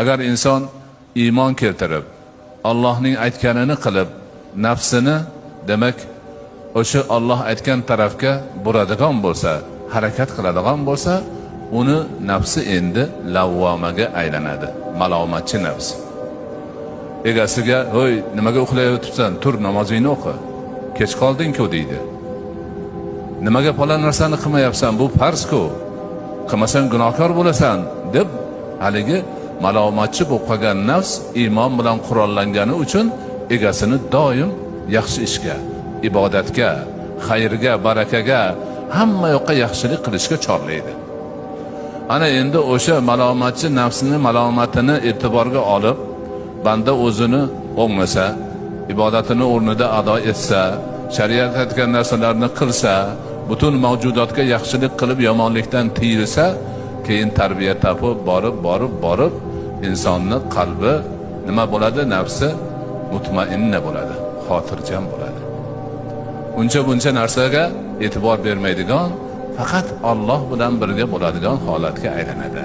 agar inson iymon keltirib Allohning aytganini qilib nafsini demak o'sha Alloh aytgan tarafga buradigan bo'lsa, harakat qiladigan bo'lsa, uni nafsi endi lavvomaga aylanadi, malomatchi nafs. Egasiga, "Hoy, nimaga uxlayotibsan? Tur, namozingni o'qi. Kech qolding-ku" deydi. "Nimaga falon narsani qilmayapsan? Bu farz-ku. Qilmasang gunohkor bo'lasan" deb haligi malomatchi bo'lib qolgan nafs iymon bilan qurollangani uchun egasini doim yaxshi ishga, ibodatga, xayrga, barakaga, hamma yoqqa yaxshilik qilishga chorlaydi. Ana endi o'sha malomatchi nafsini malomatini e'tiborga olib, banda o'zini o'ngmasa, ibodatini o'rnida ado etsa, shariat aytgan narsalarni qilsa, butun mavjudotga yaxshilik qilib yomonlikdan tiyilsa, keyin tarbiya topib borib insonning qalbi nima bo'ladi? Nafsi mutmainna bo'ladi, xotirjam bo'ladi. Uncha buncha narsaga e'tibor bermaydigan, faqat Alloh bilan birga bo'ladigan holatga aylanadi.